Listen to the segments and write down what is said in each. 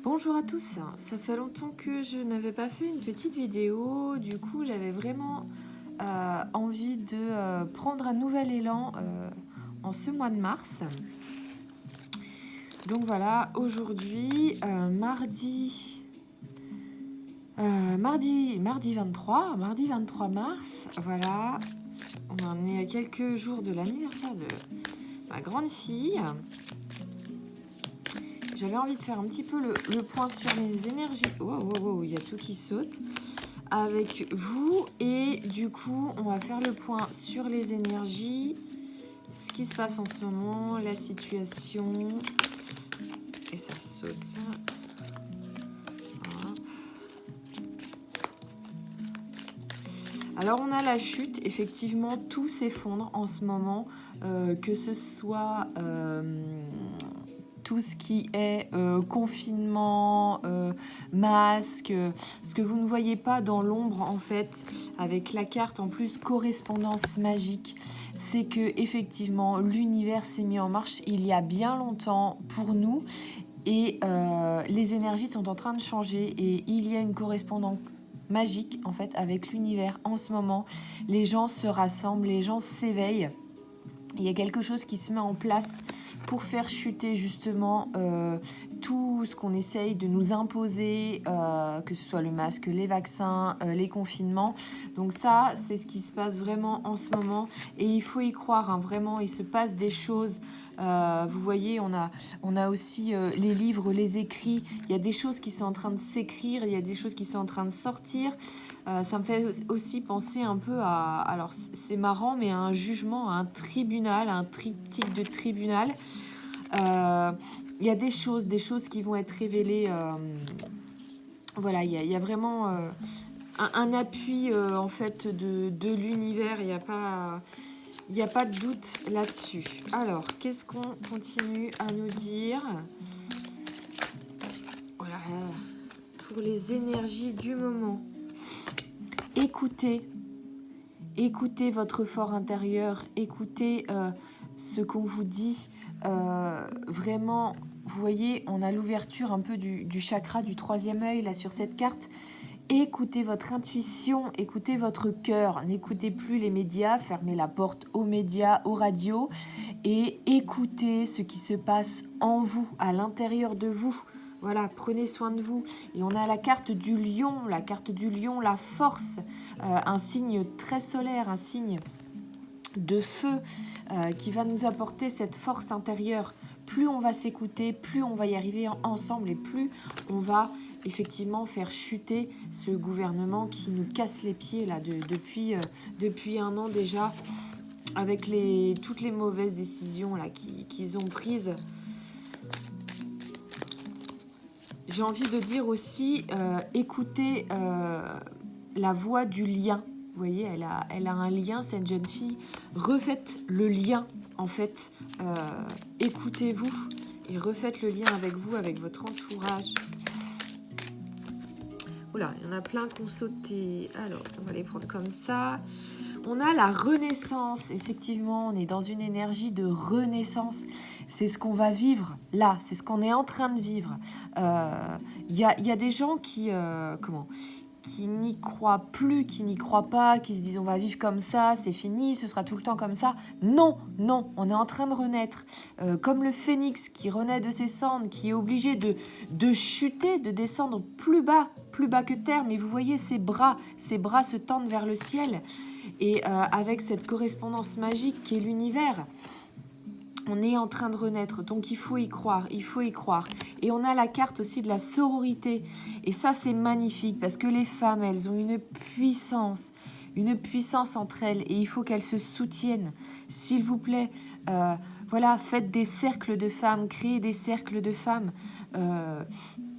Bonjour à tous, ça fait longtemps que je n'avais pas fait une petite vidéo, du coup j'avais vraiment envie de prendre un nouvel élan en ce mois de mars. Donc voilà, aujourd'hui, mardi 23 mars, voilà, on en est à quelques jours de l'anniversaire de ma grande fille. J'avais envie de faire un petit peu le point sur mes énergies. Il y a tout qui saute avec vous. Et du coup, on va faire le point sur les énergies, ce qui se passe en ce moment, la situation. Et ça saute. Hop. Alors, on a la chute. Effectivement, tout s'effondre en ce moment, que ce soit... tout ce qui est confinement, masque, ce que vous ne voyez pas dans l'ombre en fait, avec la carte en plus correspondance magique, c'est que effectivement l'univers s'est mis en marche il y a bien longtemps pour nous et les énergies sont en train de changer et il y a une correspondance magique en fait avec l'univers en ce moment. Les gens se rassemblent, les gens s'éveillent. Il y a quelque chose qui se met en place pour faire chuter justement tout ce qu'on essaye de nous imposer, que ce soit le masque, les vaccins, les confinements. Donc ça, c'est ce qui se passe vraiment en ce moment. Et il faut y croire, hein, vraiment, il se passe des choses. Vous voyez, on a aussi les livres, les écrits. Il y a des choses qui sont en train de s'écrire, il y a des choses qui sont en train de sortir. Ça me fait aussi penser un peu à... Alors, c'est marrant, mais à un jugement, à un tribunal, à un triptyque de tribunal. Il y a des choses qui vont être révélées. Voilà, il y a vraiment un appui, en fait, de l'univers. Il n'y a pas de doute là-dessus. Alors, qu'est-ce qu'on continue à nous dire? Voilà, pour les énergies du moment. Écoutez votre fort intérieur, écoutez ce qu'on vous dit. Vraiment, vous voyez, on a l'ouverture un peu du chakra du troisième œil là sur cette carte. Écoutez votre intuition, écoutez votre cœur, n'écoutez plus les médias, fermez la porte aux médias, aux radios et écoutez ce qui se passe en vous, à l'intérieur de vous. Voilà, prenez soin de vous. Et on a la carte du lion, la force, un signe très solaire, un signe de feu qui va nous apporter cette force intérieure. Plus on va s'écouter, plus on va y arriver ensemble et plus on va effectivement faire chuter ce gouvernement qui nous casse les pieds là depuis un an déjà avec toutes les mauvaises décisions là qu'ils ont prises. J'ai envie de dire aussi, écoutez la voix du lien. Vous voyez, elle a un lien, cette jeune fille. Refaites le lien, en fait. Écoutez-vous et refaites le lien avec vous, avec votre entourage. Oula, il y en a plein qui ont sauté. Alors, on va les prendre comme ça. On a la renaissance. Effectivement, on est dans une énergie de renaissance. C'est ce qu'on va vivre là. C'est ce qu'on est en train de vivre. Il y a des gens qui n'y croient plus, qui n'y croient pas, qui se disent on va vivre comme ça, c'est fini, ce sera tout le temps comme ça. Non, on est en train de renaître. Comme le phénix qui renaît de ses cendres, qui est obligé de chuter, de descendre plus bas que terre. Mais vous voyez, ses bras se tendent vers le ciel. Et avec cette correspondance magique qui est l'univers, on est en train de renaître, donc il faut y croire. Et on a la carte aussi de la sororité. Et ça, c'est magnifique parce que les femmes, elles ont une puissance entre elles et il faut qu'elles se soutiennent. S'il vous plaît, voilà, faites des cercles de femmes, créez des cercles de femmes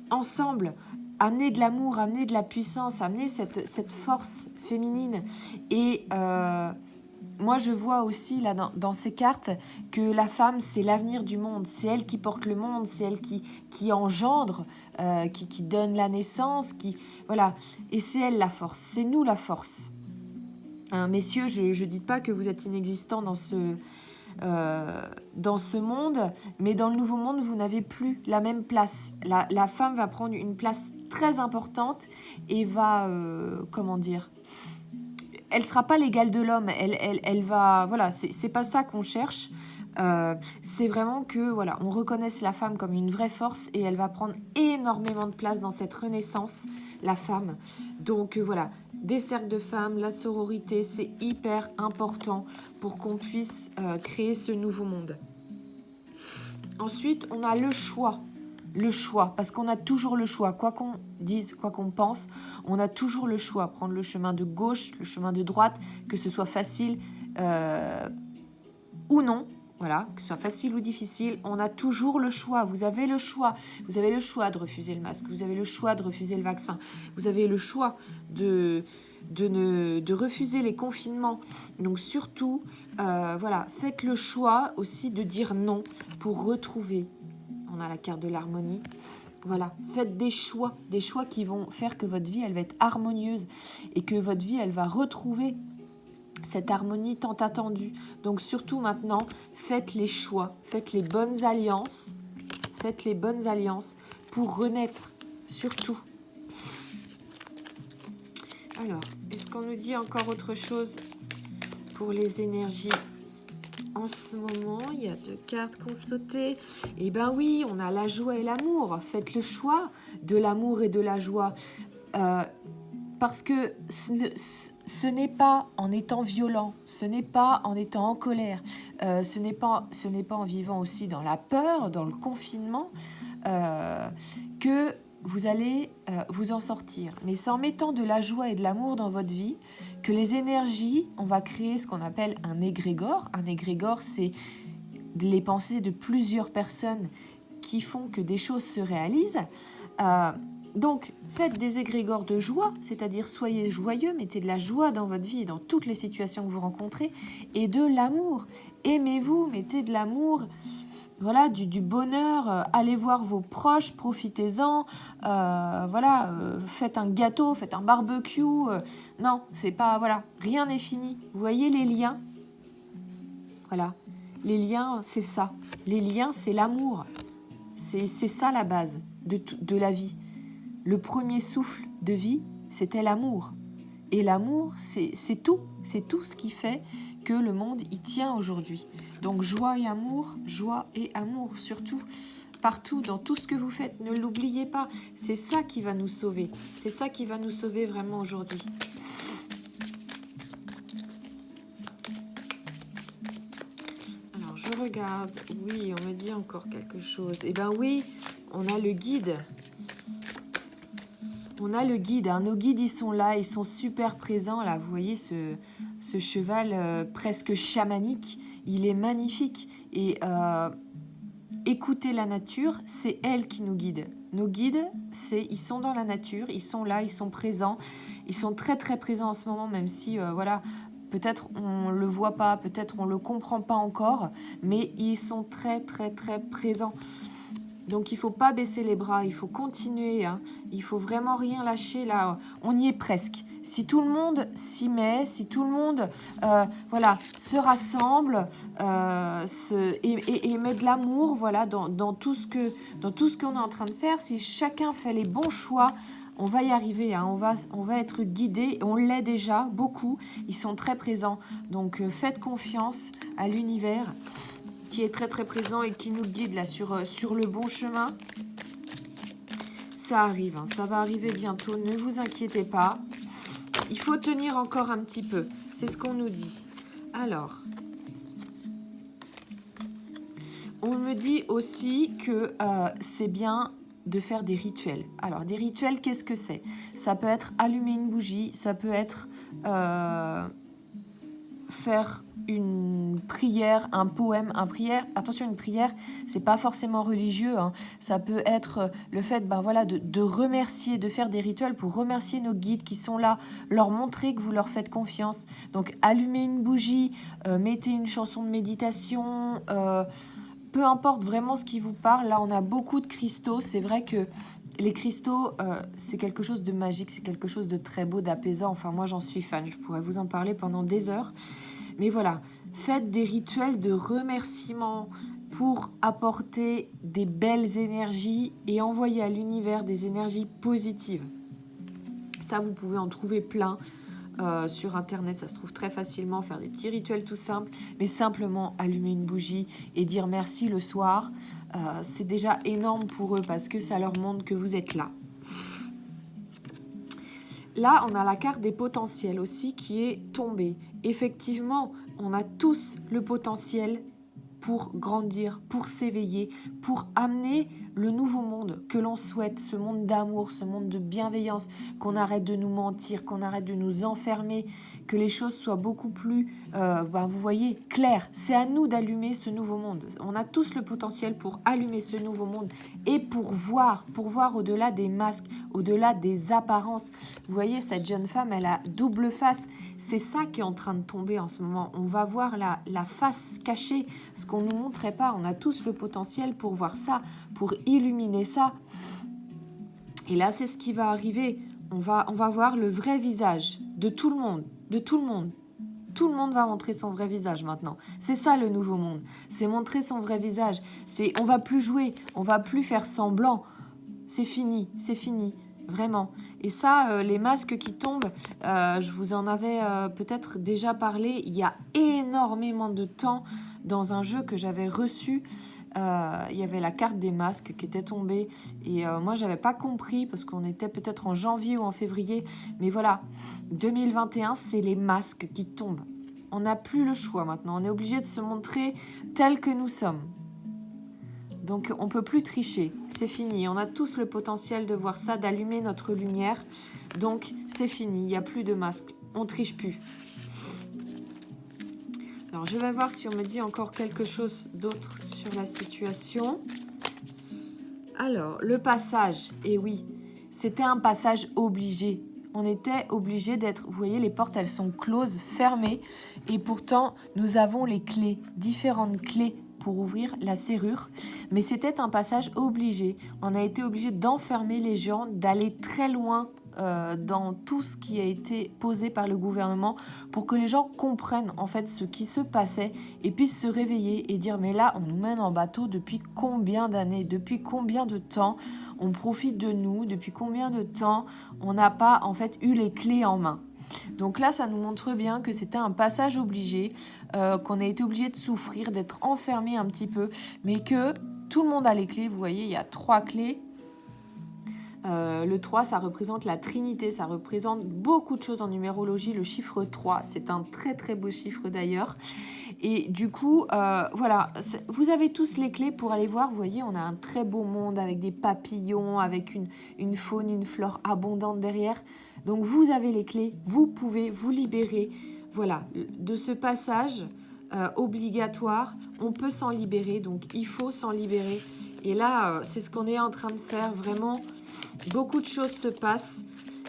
ensemble. Amenez de l'amour, amenez de la puissance, amenez cette force féminine. Et moi, je vois aussi là dans ces cartes que la femme, c'est l'avenir du monde. C'est elle qui porte le monde, c'est elle qui engendre, qui donne la naissance, voilà. Et c'est elle la force, c'est nous la force. Hein, messieurs, je ne dis pas que vous êtes inexistants dans ce monde, mais dans le nouveau monde, vous n'avez plus la même place. La femme va prendre une place très importante et va, comment dire, elle ne sera pas l'égale de l'homme, elle va, voilà, c'est pas ça qu'on cherche. C'est vraiment que voilà, on reconnaisse la femme comme une vraie force et elle va prendre énormément de place dans cette renaissance, la femme. Donc voilà, des cercles de femmes, la sororité, c'est hyper important pour qu'on puisse créer ce nouveau monde. Ensuite, on a le choix. Le choix, parce qu'on a toujours le choix, quoi qu'on dise, quoi qu'on pense, on a toujours le choix, prendre le chemin de gauche, le chemin de droite, que ce soit facile ou non, voilà, que ce soit facile ou difficile, on a toujours le choix, vous avez le choix de refuser le masque, vous avez le choix de refuser le vaccin, vous avez le choix de refuser les confinements, donc surtout, voilà, faites le choix aussi de dire non pour retrouver. On a la carte de l'harmonie. Voilà, faites des choix qui vont faire que votre vie, elle va être harmonieuse et que votre vie, elle va retrouver cette harmonie tant attendue. Donc surtout maintenant, faites les choix, faites les bonnes alliances pour renaître, surtout. Alors, est-ce qu'on nous dit encore autre chose pour les énergies ? En ce moment, il y a 2 cartes qui ont sauté. Eh bien oui, on a la joie et l'amour. Faites le choix de l'amour et de la joie. Parce que ce n'est pas en étant violent, ce n'est pas en étant en colère, ce n'est pas en vivant aussi dans la peur, dans le confinement, que vous allez vous en sortir. Mais c'est en mettant de la joie et de l'amour dans votre vie que les énergies, on va créer ce qu'on appelle un égrégore. Un égrégore, c'est les pensées de plusieurs personnes qui font que des choses se réalisent. Donc, faites des égrégores de joie, c'est-à-dire soyez joyeux, mettez de la joie dans votre vie et dans toutes les situations que vous rencontrez, et de l'amour. Aimez-vous, mettez de l'amour, voilà, du bonheur, allez voir vos proches, profitez-en, faites un gâteau, faites un barbecue. Non, c'est pas, voilà, rien n'est fini. Vous voyez les liens ? Voilà, les liens, c'est ça. Les liens, c'est l'amour. C'est ça la base de la vie. Le premier souffle de vie, c'était l'amour. Et l'amour, c'est tout. C'est tout ce qui fait que le monde y tient aujourd'hui. Donc joie et amour, surtout, partout, dans tout ce que vous faites. Ne l'oubliez pas, c'est ça qui va nous sauver. C'est ça qui va nous sauver vraiment aujourd'hui. Alors, je regarde. Oui, on me dit encore quelque chose. Eh bien oui, on a le guide. On a le guide, hein. Nos guides, ils sont là, ils sont super présents. Là, vous voyez ce cheval presque chamanique, il est magnifique. Et écoutez la nature, c'est elle qui nous guide. Nos guides, ils sont dans la nature, ils sont là, ils sont présents. Ils sont très très présents en ce moment, même si, peut-être on ne le voit pas, peut-être on ne le comprend pas encore, mais ils sont très très très présents. Donc il ne faut pas baisser les bras, il faut continuer, hein. Il ne faut vraiment rien lâcher là, on y est presque. Si tout le monde s'y met, si tout le monde se rassemble et met de l'amour dans tout ce qu'on est en train de faire, si chacun fait les bons choix, on va y arriver, hein. On va être guidé, on l'est déjà beaucoup, ils sont très présents. Donc faites confiance à l'univers qui est très très présent et qui nous guide là sur le bon chemin. Ça arrive, hein, ça va arriver bientôt, ne vous inquiétez pas. Il faut tenir encore un petit peu, c'est ce qu'on nous dit. Alors, on me dit aussi que c'est bien de faire des rituels. Alors, des rituels, qu'est-ce que c'est ? Ça peut être allumer une bougie, ça peut être faire une prière, un poème, Attention, une prière, c'est pas forcément religieux, hein. Ça peut être le fait, de remercier, de faire des rituels pour remercier nos guides qui sont là, leur montrer que vous leur faites confiance. Donc, allumez une bougie, mettez une chanson de méditation, peu importe vraiment ce qui vous parle. Là, on a beaucoup de cristaux. C'est vrai que les cristaux, c'est quelque chose de magique, c'est quelque chose de très beau, d'apaisant. Enfin, moi, j'en suis fan. Je pourrais vous en parler pendant des heures. Mais voilà, faites des rituels de remerciement pour apporter des belles énergies et envoyer à l'univers des énergies positives. Ça, vous pouvez en trouver plein sur internet, ça se trouve très facilement, faire des petits rituels tout simples, mais simplement allumer une bougie et dire merci le soir, c'est déjà énorme pour eux parce que ça leur montre que vous êtes là. Là, on a la carte des potentiels aussi qui est tombée. Effectivement, on a tous le potentiel pour grandir, pour s'éveiller, pour amener le nouveau monde que l'on souhaite, ce monde d'amour, ce monde de bienveillance, qu'on arrête de nous mentir, qu'on arrête de nous enfermer, que les choses soient beaucoup plus, vous voyez, claires. C'est à nous d'allumer ce nouveau monde. On a tous le potentiel pour allumer ce nouveau monde et pour voir au-delà des masques, au-delà des apparences. Vous voyez, cette jeune femme, elle a double face. C'est ça qui est en train de tomber en ce moment. On va voir la face cachée, ce qu'on ne nous montrait pas. On a tous le potentiel pour voir ça, pour illuminer ça. Et là, c'est ce qui va arriver. On va voir le vrai visage de tout le monde, de tout le monde. Tout le monde va montrer son vrai visage maintenant. C'est ça le nouveau monde. C'est montrer son vrai visage. On va plus jouer, on va plus faire semblant. C'est fini. Vraiment. Et ça, les masques qui tombent, je vous en avais peut-être déjà parlé il y a énormément de temps dans un jeu que j'avais reçu. Il y avait la carte des masques qui était tombée et moi j'avais pas compris parce qu'on était peut-être en janvier ou en février, mais voilà, 2021 c'est les masques qui tombent. On n'a plus le choix maintenant, on est obligé de se montrer tel que nous sommes. Donc on peut plus tricher, c'est fini, on a tous le potentiel de voir ça, d'allumer notre lumière, donc c'est fini, il n'y a plus de masques, on triche plus. Alors, je vais voir si on me dit encore quelque chose d'autre sur la situation. Alors, le passage, et oui, c'était un passage obligé. On était obligé d'être, vous voyez, les portes, elles sont closes, fermées, et pourtant, nous avons les clés, différentes clés pour ouvrir la serrure, mais c'était un passage obligé. On a été obligé d'enfermer les gens, d'aller très loin dans tout ce qui a été posé par le gouvernement pour que les gens comprennent en fait ce qui se passait et puissent se réveiller et dire mais là on nous mène en bateau depuis combien d'années, depuis combien de temps on profite de nous, depuis combien de temps on n'a pas en fait eu les clés en main. Donc là ça nous montre bien que c'était un passage obligé, qu'on a été obligé de souffrir, d'être enfermé un petit peu, mais que tout le monde a les clés. Vous voyez, il y a 3 clés. Le 3, ça représente la Trinité, ça représente beaucoup de choses en numérologie. Le chiffre 3, c'est un très très beau chiffre d'ailleurs. Et du coup, voilà, vous avez tous les clés pour aller voir. Vous voyez, on a un très beau monde avec des papillons, avec une faune, une flore abondante derrière. Donc vous avez les clés, vous pouvez vous libérer, voilà, de ce passage obligatoire. On peut s'en libérer, donc il faut s'en libérer. Et là, c'est ce qu'on est en train de faire vraiment. Beaucoup de choses se passent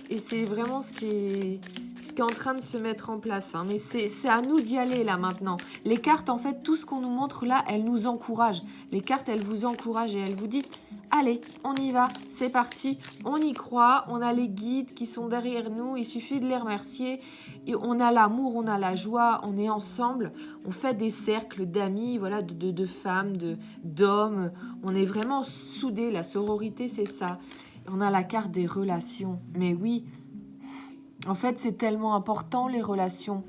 et c'est vraiment ce qui est en train de se mettre en place. Hein. Mais c'est à nous d'y aller là maintenant. Les cartes, en fait, tout ce qu'on nous montre là, elles nous encouragent. Les cartes, elles vous encouragent et elles vous disent « Allez, on y va, c'est parti, on y croit, on a les guides qui sont derrière nous, il suffit de les remercier. Et on a l'amour, on a la joie, on est ensemble, on fait des cercles d'amis, voilà, de femmes, d'hommes. On est vraiment soudés, la sororité, c'est ça. On a la carte des relations. Mais oui, en fait, c'est tellement important, les relations.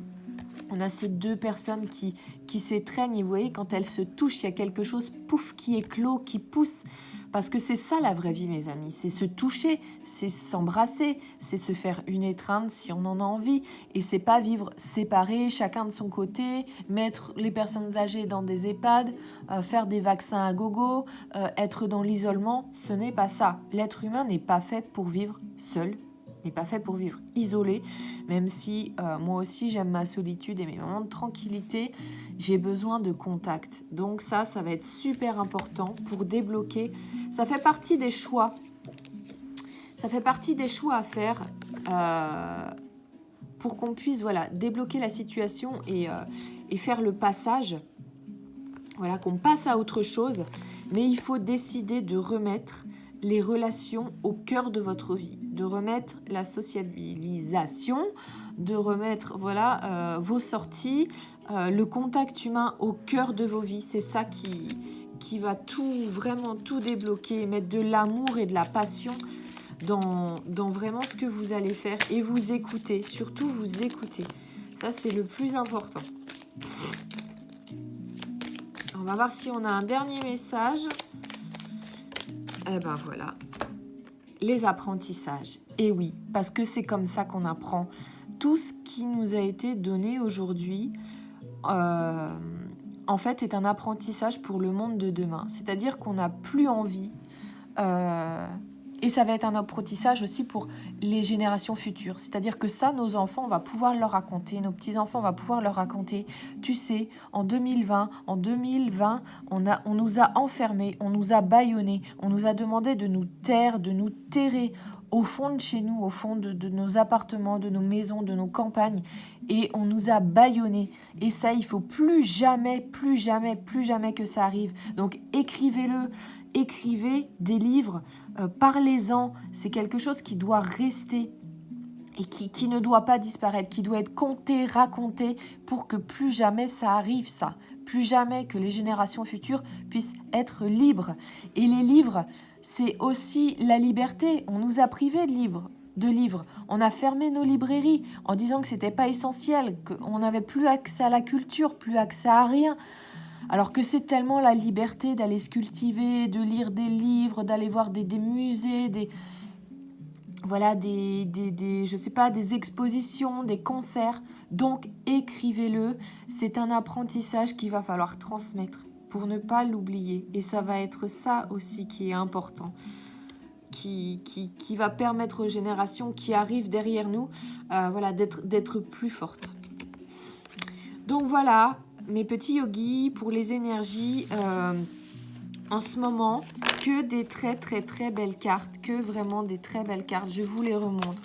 On a ces 2 personnes qui s'étreignent. Et vous voyez, quand elles se touchent, il y a quelque chose, pouf, qui éclot, qui pousse. Parce que c'est ça la vraie vie, mes amis. C'est se toucher, c'est s'embrasser, c'est se faire une étreinte si on en a envie. Et c'est pas vivre séparés, chacun de son côté, mettre les personnes âgées dans des EHPAD, faire des vaccins à gogo, être dans l'isolement. Ce n'est pas ça. L'être humain n'est pas fait pour vivre seul, n'est pas fait pour vivre isolé, même si moi aussi j'aime ma solitude et mes moments de tranquillité. J'ai besoin de contact. Donc ça va être super important pour débloquer. Ça fait partie des choix. Ça fait partie des choix à faire pour qu'on puisse voilà, débloquer la situation et faire le passage. Voilà, qu'on passe à autre chose. Mais il faut décider de remettre les relations au cœur de votre vie, de remettre la sociabilisation, de remettre voilà, vos sorties, le contact humain au cœur de vos vies. C'est ça qui va tout, vraiment tout débloquer, mettre de l'amour et de la passion dans vraiment ce que vous allez faire. Et vous écoutez, surtout vous écoutez. Ça, c'est le plus important. On va voir si on a un dernier message. Eh ben voilà. Les apprentissages. Et oui, parce que c'est comme ça qu'on apprend. Tout ce qui nous a été donné aujourd'hui, en fait, est un apprentissage pour le monde de demain. C'est-à-dire qu'on n'a plus envie... et ça va être un apprentissage aussi pour les générations futures. C'est-à-dire que ça, nos enfants, on va pouvoir leur raconter, nos petits-enfants, on va pouvoir leur raconter. Tu sais, en 2020, on nous a enfermés, on nous a bâillonnés, on nous a demandé de nous taire, de nous terrer au fond de chez nous, au fond de nos appartements, de nos maisons, de nos campagnes. Et on nous a bâillonnés. Et ça, il faut plus jamais que ça arrive. Donc, écrivez-le. Écrivez des livres, parlez-en, c'est quelque chose qui doit rester et qui ne doit pas disparaître, qui doit être conté, raconté pour que plus jamais ça arrive ça, plus jamais que les générations futures puissent être libres. Et les livres, c'est aussi la liberté, on nous a privés de livres. On a fermé nos librairies en disant que c'était pas essentiel, qu'on n'avait plus accès à la culture, plus accès à rien. Alors que c'est tellement la liberté d'aller se cultiver, de lire des livres, d'aller voir des musées, je sais pas, des expositions, des concerts. Donc écrivez-le, c'est un apprentissage qu'il va falloir transmettre pour ne pas l'oublier. Et ça va être ça aussi qui est important, qui va permettre aux générations qui arrivent derrière nous d'être plus fortes. Donc voilà, mes petits yogis, pour les énergies, en ce moment, que des très très très belles cartes, que vraiment des très belles cartes. Je vous les remontre.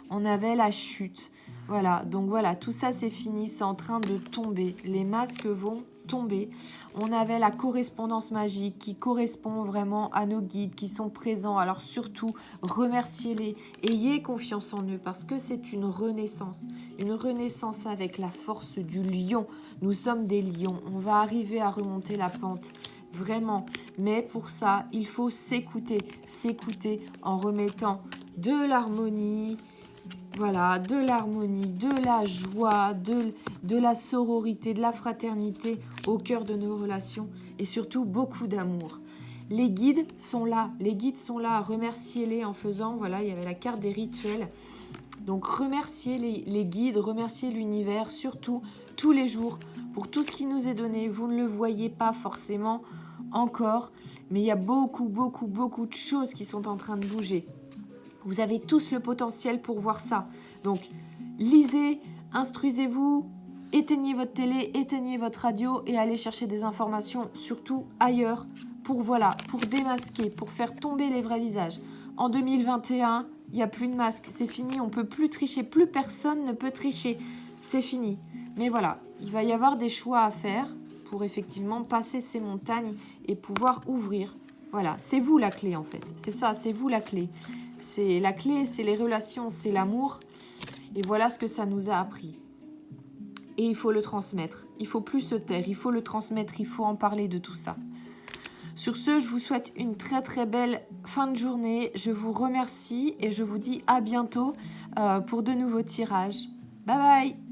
On avait la chute. Voilà, donc voilà, tout ça c'est fini, c'est en train de tomber. Les masques vont tomber. On avait la correspondance magique qui correspond vraiment à nos guides qui sont présents. Alors surtout, remerciez-les, ayez confiance en eux parce que c'est une renaissance avec la force du lion. Nous sommes des lions, on va arriver à remonter la pente. Vraiment, mais pour ça, il faut s'écouter en remettant de l'harmonie, voilà, de l'harmonie, de la joie, de la sororité, de la fraternité au cœur de nos relations et surtout beaucoup d'amour. Les guides sont là, remerciez-les en faisant, voilà, il y avait la carte des rituels. Donc remerciez les guides, remerciez l'univers, surtout tous les jours pour tout ce qui nous est donné. Vous ne le voyez pas forcément encore, mais il y a beaucoup de choses qui sont en train de bouger. Vous avez tous le potentiel pour voir ça. Donc, lisez, instruisez-vous, éteignez votre télé, éteignez votre radio et allez chercher des informations, surtout ailleurs, pour démasquer, pour faire tomber les vrais visages. En 2021, il n'y a plus de masque, c'est fini, on ne peut plus tricher, plus personne ne peut tricher, c'est fini. Mais voilà, il va y avoir des choix à faire pour effectivement passer ces montagnes et pouvoir ouvrir. Voilà, c'est vous la clé en fait, c'est ça, c'est vous la clé. C'est la clé, c'est les relations, c'est l'amour. Et voilà ce que ça nous a appris. Et il faut le transmettre. Il faut plus se taire, il faut le transmettre, il faut en parler de tout ça. Sur ce, je vous souhaite une très très belle fin de journée. Je vous remercie et je vous dis à bientôt pour de nouveaux tirages. Bye bye!